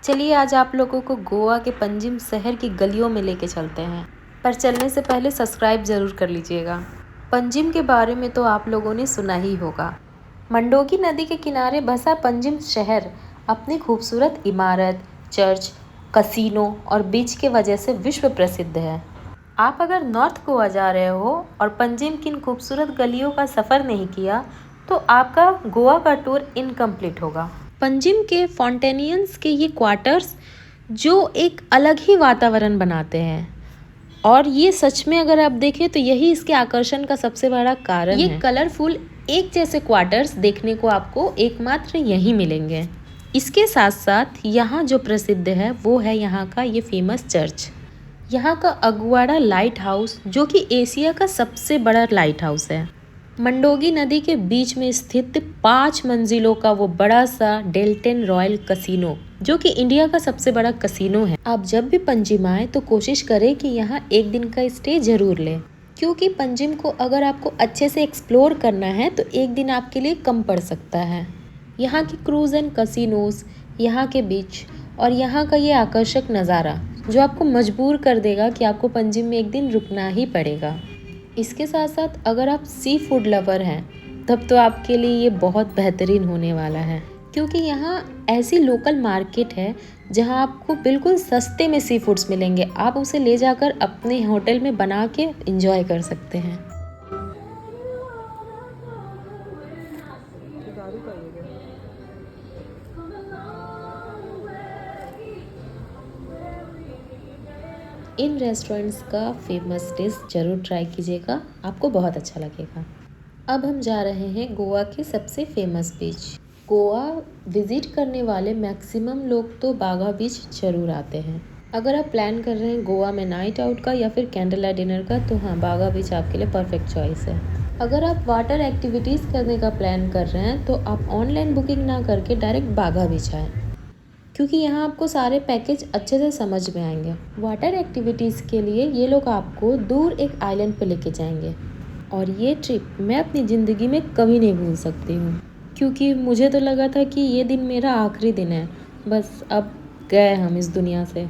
चलिए आज आप लोगों को गोवा के पंजिम शहर की गलियों में लेके चलते हैं, पर चलने से पहले सब्सक्राइब ज़रूर कर लीजिएगा। पंजिम के बारे में तो आप लोगों ने सुना ही होगा। मंडोगी नदी के किनारे बसा पंजिम शहर अपनी खूबसूरत इमारत, चर्च, कसीनो और बीच के वजह से विश्व प्रसिद्ध है। आप अगर नॉर्थ गोवा जा रहे हो और पंजिम की इन खूबसूरत गलियों का सफ़र नहीं किया तो आपका गोवा का टूर इनकम्प्लीट होगा। पंजिम के फॉन्टेनियंस के ये क्वार्टर्स जो एक अलग ही वातावरण बनाते हैं, और ये सच में अगर आप देखें तो यही इसके आकर्षण का सबसे बड़ा कारण है। ये कलरफुल एक जैसे क्वार्टर्स देखने को आपको एकमात्र यहीं मिलेंगे। इसके साथ साथ यहाँ जो प्रसिद्ध है वो है यहाँ का ये फेमस चर्च। यहाँ का अगुआड़ा लाइट हाउस जो कि एशिया का सबसे बड़ा लाइट हाउस है। मंडोगी नदी के बीच में स्थित 5 मंजिलों का वो बड़ा सा डेल्टन रॉयल कसीनो जो कि इंडिया का सबसे बड़ा कसीनो है। आप जब भी पंजिम आए तो कोशिश करें कि यहाँ एक दिन का स्टे जरूर लें, क्योंकि पंजिम को अगर आपको अच्छे से एक्सप्लोर करना है तो एक दिन आपके लिए कम पड़ सकता है। यहाँ की क्रूज एंड कसिनोज, यहाँ के बीच और यहाँ का ये आकर्षक नज़ारा जो आपको मजबूर कर देगा कि आपको पंजिम में एक दिन रुकना ही पड़ेगा। इसके साथ साथ अगर आप सी फूड लवर हैं तब तो आपके लिए ये बहुत बेहतरीन होने वाला है, क्योंकि यहाँ ऐसी लोकल मार्केट है जहाँ आपको बिल्कुल सस्ते में सी फूड्स मिलेंगे। आप उसे ले जाकर अपने होटल में बना के एंजॉय कर सकते हैं। इन रेस्टोरेंट्स का फेमस डिश ज़रूर ट्राई कीजिएगा, आपको बहुत अच्छा लगेगा। अब हम जा रहे हैं गोवा के सबसे फेमस बीच। गोवा विजिट करने वाले मैक्सिमम लोग तो बागा बीच जरूर आते हैं। अगर आप प्लान कर रहे हैं गोवा में नाइट आउट का या फिर कैंडल लाइट डिनर का तो हाँ, बागा बीच आपके लिए परफेक्ट चॉइस है। अगर आप वाटर एक्टिविटीज़ करने का प्लान कर रहे हैं तो आप ऑनलाइन बुकिंग ना करके डायरेक्ट बागा बीच आएँ, क्योंकि यहाँ आपको सारे पैकेज अच्छे से समझ में आएंगे। वाटर एक्टिविटीज़ के लिए ये लोग आपको दूर एक आइलैंड पे लेके जाएंगे, और ये ट्रिप मैं अपनी ज़िंदगी में कभी नहीं भूल सकती हूँ, क्योंकि मुझे तो लगा था कि ये दिन मेरा आखिरी दिन है, बस अब गए हम इस दुनिया से।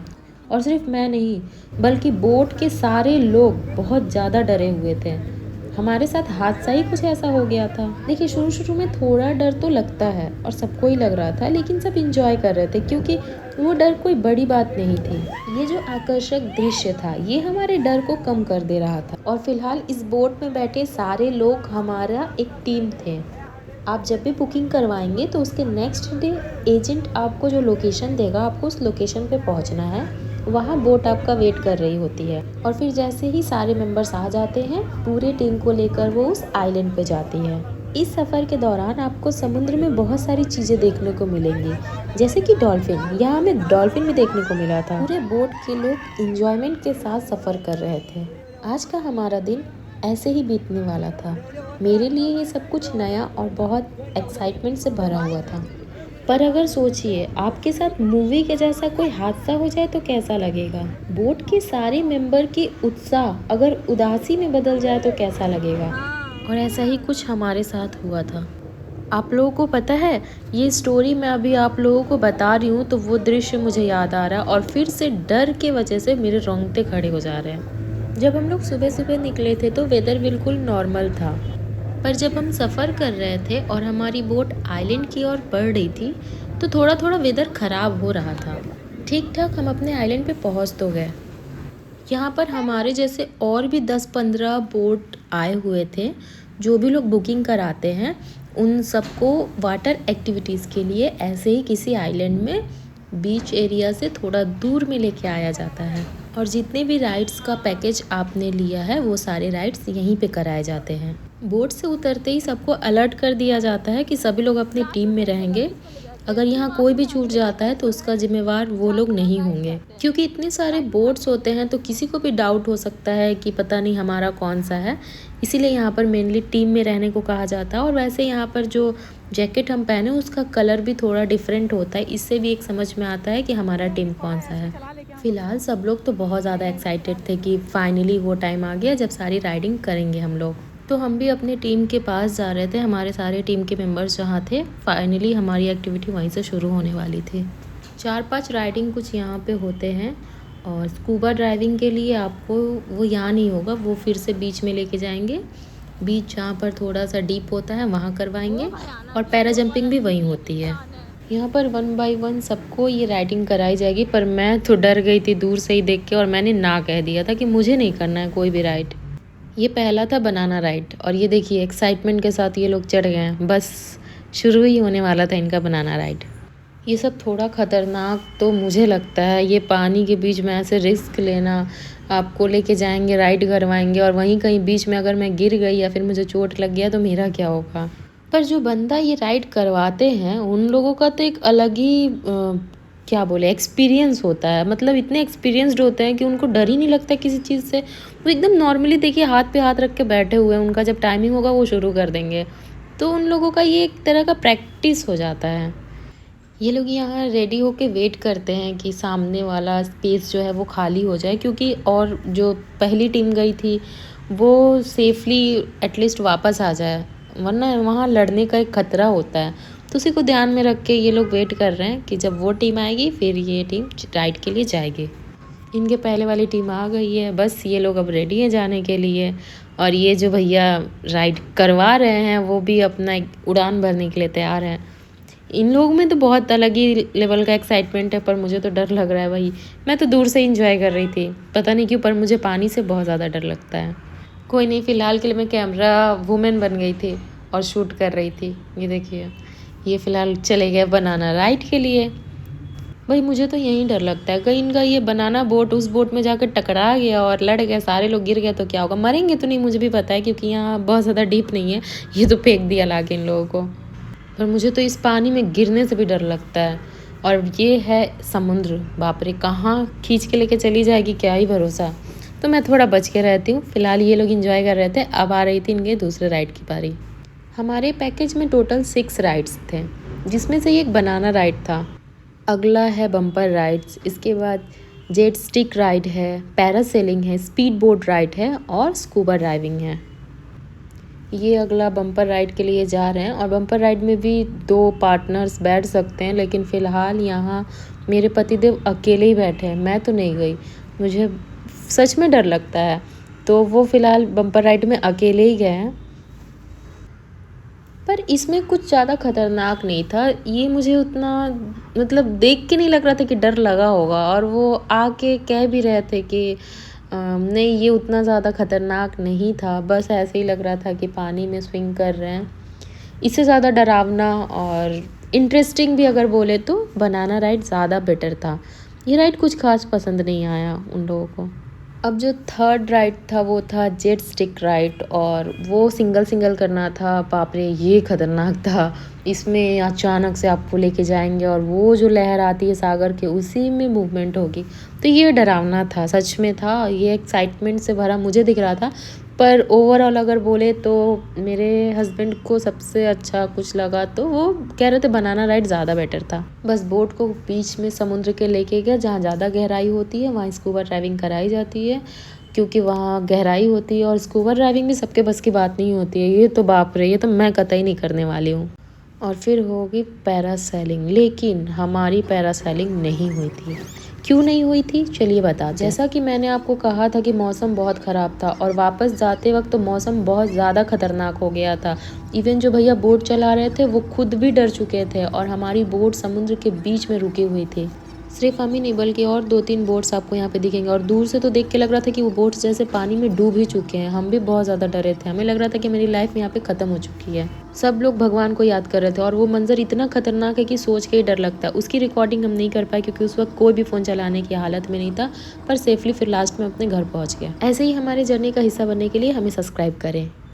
और सिर्फ मैं नहीं बल्कि बोट के सारे लोग बहुत ज़्यादा डरे हुए थे। हमारे साथ हादसा ही कुछ ऐसा हो गया था। देखिए, शुरू में थोड़ा डर तो लगता है और सबको ही लग रहा था, लेकिन सब इंजॉय कर रहे थे क्योंकि वो डर कोई बड़ी बात नहीं थी। ये जो आकर्षक दृश्य था ये हमारे डर को कम कर दे रहा था। और फिलहाल इस बोट में बैठे सारे लोग हमारा एक टीम थे। आप जब भी बुकिंग करवाएंगे तो उसके नेक्स्ट डे एजेंट आपको जो लोकेशन देगा, आपको उस लोकेशन पे पहुंचना है। वहाँ बोट आपका वेट कर रही होती है, और फिर जैसे ही सारे मेंबर्स आ जाते हैं पूरे टीम को लेकर वो उस आइलैंड पे जाती है। इस सफ़र के दौरान आपको समुद्र में बहुत सारी चीज़ें देखने को मिलेंगी, जैसे कि डॉल्फिन। यहाँ हमें डॉल्फिन भी देखने को मिला था। पूरे बोट के लोग इंजॉयमेंट के साथ सफ़र कर रहे थे। आज का हमारा दिन ऐसे ही बीतने वाला था। मेरे लिए ये सब कुछ नया और बहुत एक्साइटमेंट से भरा हुआ था। पर अगर सोचिए आपके साथ मूवी के जैसा कोई हादसा हो जाए तो कैसा लगेगा। बोट के सारे मेंबर की उत्साह अगर उदासी में बदल जाए तो कैसा लगेगा। और ऐसा ही कुछ हमारे साथ हुआ था। आप लोगों को पता है, ये स्टोरी मैं अभी आप लोगों को बता रही हूँ तो वो दृश्य मुझे याद आ रहा है, और फिर से डर के वजह से मेरे रोंगटे खड़े हो जा रहे हैं। जब हम लोग सुबह सुबह निकले थे तो वेदर बिल्कुल नॉर्मल था, पर जब हम सफ़र कर रहे थे और हमारी बोट आइलैंड की ओर बढ़ रही थी तो थोड़ा थोड़ा वेदर ख़राब हो रहा था। ठीक ठाक हम अपने आइलैंड पे पहुंच तो गए। यहाँ पर हमारे जैसे और भी 10-15 बोट आए हुए थे। जो भी लोग बुकिंग कराते हैं उन सबको वाटर एक्टिविटीज़ के लिए ऐसे ही किसी आइलैंड में बीच एरिया से थोड़ा दूर में लेके आया जाता है, और जितने भी राइड्स का पैकेज आपने लिया है वो सारे राइड्स यहीं पे कराए जाते हैं। बोट से उतरते ही सबको अलर्ट कर दिया जाता है कि सभी लोग अपनी टीम में रहेंगे। अगर यहाँ कोई भी छूट जाता है तो उसका जिम्मेवार वो लोग नहीं होंगे, क्योंकि इतने सारे बोट्स होते हैं तो किसी को भी डाउट हो सकता है कि पता नहीं हमारा कौन सा है। इसीलिए यहाँ पर मेनली टीम में रहने को कहा जाता है। और वैसे यहाँ पर जो जैकेट हम पहने उसका कलर भी थोड़ा डिफरेंट होता है, इससे भी एक समझ में आता है कि हमारा टीम कौन सा है। फिलहाल सब लोग तो बहुत ज़्यादा एक्साइटेड थे कि फाइनली वो टाइम आ गया जब सारी राइडिंग करेंगे हम लोग। तो हम भी अपने टीम के पास जा रहे थे। हमारे सारे टीम के मेंबर्स जहाँ थे, फाइनली हमारी एक्टिविटी वहीं से शुरू होने वाली थी। 4-5 राइडिंग कुछ यहाँ पे होते हैं। और स्कूबा ड्राइविंग के लिए आपको वो यहाँ नहीं होगा, वो फिर से बीच में लेके जाएंगे। बीच जहाँ पर थोड़ा सा डीप होता है वहाँ करवाएंगे, और पैरा जंपिंग भी वहीं होती है। यहाँ पर 1 बाय 1 सबको ये राइडिंग कराई जाएगी, पर मैं तो डर गई थी दूर से ही देख के, और मैंने ना कह दिया था कि मुझे नहीं करना है कोई भी राइड। ये पहला था बनाना राइड, और ये देखिए एक्साइटमेंट के साथ ये लोग चढ़ गए हैं। बस शुरू ही होने वाला था इनका बनाना राइड। ये सब थोड़ा ख़तरनाक तो मुझे लगता है, ये पानी के बीच में ऐसे रिस्क लेना, आपको लेके जाएंगे राइड करवाएंगे, और वहीं कहीं बीच में अगर मैं गिर गई या फिर मुझे चोट लग गया तो मेरा क्या होगा। पर जो बंदा ये राइड करवाते हैं उन लोगों का तो एक अलग ही क्या बोले एक्सपीरियंस होता है। मतलब इतने एक्सपीरियंस्ड होते हैं कि उनको डर ही नहीं लगता किसी चीज़ से। वो एकदम नॉर्मली देखिए हाथ पे हाथ रख के बैठे हुए हैं, उनका जब टाइमिंग होगा वो शुरू कर देंगे। तो उन लोगों का ये एक तरह का प्रैक्टिस हो जाता है। ये लोग यहाँ रेडी होके वेट करते हैं कि सामने वाला स्पेस जो है वो खाली हो जाए, क्योंकि और जो पहली टीम गई थी वो सेफली एटलीस्ट वापस आ जाए, वरना वहाँ लड़ने का एक खतरा होता है। तो उसी को ध्यान में रख के ये लोग वेट कर रहे हैं कि जब वो टीम आएगी फिर ये टीम राइड के लिए जाएगी। इनके पहले वाली टीम आ गई है, बस ये लोग अब रेडी हैं जाने के लिए। और ये जो भैया राइड करवा रहे हैं वो भी अपना एक उड़ान भरने के लिए तैयार हैं। इन लोगों में तो बहुत अलग ही लेवल का एक्साइटमेंट है, पर मुझे तो डर लग रहा है भाई। मैं तो दूर से इंजॉय कर रही थी, पता नहीं क्यों, पर मुझे पानी से बहुत ज़्यादा डर लगता है। कोई नहीं, फ़िलहाल के लिए मैं कैमरा वूमेन बन गई थी और शूट कर रही थी। ये देखिए, ये फ़िलहाल चले गए बनाना राइड के लिए। भाई मुझे तो यहीं डर लगता है, कहीं इनका ये बनाना बोट उस बोट में जाकर टकरा गया और लड़ गया, सारे लोग गिर गए तो क्या होगा। मरेंगे तो नहीं मुझे भी पता है, क्योंकि यहाँ बहुत ज़्यादा डीप नहीं है। ये तो फेंक दिया ला के इन लोगों को। पर मुझे तो इस पानी में गिरने से भी डर लगता है। और ये है समुद्र, बाप रे कहाँ खींच के लेके चली जाएगी, क्या ही भरोसा। तो मैं थोड़ा बच के रहती हूँ। फिलहाल ये लोग एंजॉय कर रहे थे, अब आ रही थी इनके दूसरे राइड की बारी। हमारे पैकेज में टोटल 6 राइड्स थे, जिसमें से एक बनाना राइड था। अगला है बम्पर राइड्स, इसके बाद जेट स्टिक राइड है, पैरासेलिंग है, स्पीड बोट राइड है और स्कूबा ड्राइविंग है। ये अगला बम्पर राइड के लिए जा रहे हैं, और बम्पर राइड में भी 2 पार्टनर्स बैठ सकते हैं, लेकिन फ़िलहाल यहाँ मेरे पतिदेव अकेले ही बैठे हैं, मैं तो नहीं गई। मुझे सच में डर लगता है, तो वो फ़िलहाल बम्पर राइड में अकेले ही गए हैं। पर इसमें कुछ ज़्यादा खतरनाक नहीं था, ये मुझे उतना मतलब देख के नहीं लग रहा था कि डर लगा होगा। और वो आके कह भी रहे थे कि नहीं ये उतना ज़्यादा खतरनाक नहीं था, बस ऐसे ही लग रहा था कि पानी में स्विंग कर रहे हैं। इससे ज़्यादा डरावना और इंटरेस्टिंग भी अगर बोले तो बनाना राइड ज़्यादा बेटर था। ये राइड कुछ खास पसंद नहीं आया उन लोगों को। अब जो थर्ड राइड था वो था जेट स्टिक राइड, और वो सिंगल सिंगल करना था। बाप रे ये खतरनाक था। इसमें अचानक से आपको लेके जाएंगे और वो जो लहर आती है सागर के उसी में मूवमेंट होगी। तो ये डरावना था, सच में था, ये एक्साइटमेंट से भरा मुझे दिख रहा था। पर ओवरऑल अगर बोले तो मेरे हस्बैंड को सबसे अच्छा कुछ लगा तो वो कह रहे थे बनाना राइड ज़्यादा बेटर था। बस बोट को बीच में समुद्र के लेके गया, जहाँ ज़्यादा गहराई होती है वहाँ स्कूबा ड्राइविंग कराई जाती है, क्योंकि वहाँ गहराई होती है। और स्कूबा ड्राइविंग भी सबके बस की बात नहीं होती है, ये तो बाप रे, ये तो मैं कतई नहीं करने वाली हूँ। और फिर होगी पैरासेलिंग, लेकिन हमारी पैरासेलिंग नहीं हुई थी। क्यों नहीं हुई थी चलिए बता। जैसा कि मैंने आपको कहा था कि मौसम बहुत ख़राब था, और वापस जाते वक्त तो मौसम बहुत ज़्यादा खतरनाक हो गया था। इवन जो भैया बोट चला रहे थे वो खुद भी डर चुके थे, और हमारी बोट समुद्र के बीच में रुकी हुई थी। सिर्फ हम ही नहीं बल्कि और 2-3 बोट्स आपको यहाँ पे दिखेंगे, और दूर से तो देख के लग रहा था कि वो बोट्स जैसे पानी में डूब ही चुके हैं। हम भी बहुत ज़्यादा डरे थे, हमें लग रहा था कि मेरी लाइफ यहाँ पे ख़त्म हो चुकी है। सब लोग भगवान को याद कर रहे थे, और वो मंजर इतना खतरनाक है कि सोच के ही डर लगता है। उसकी रिकॉर्डिंग हम नहीं कर पाए क्योंकि उस वक्त कोई भी फ़ोन चलाने की हालत में नहीं था, पर सेफली फिर लास्ट में अपने घर पहुँच गया। ऐसे ही हमारे जर्नी का हिस्सा बनने के लिए हमें सब्सक्राइब करें।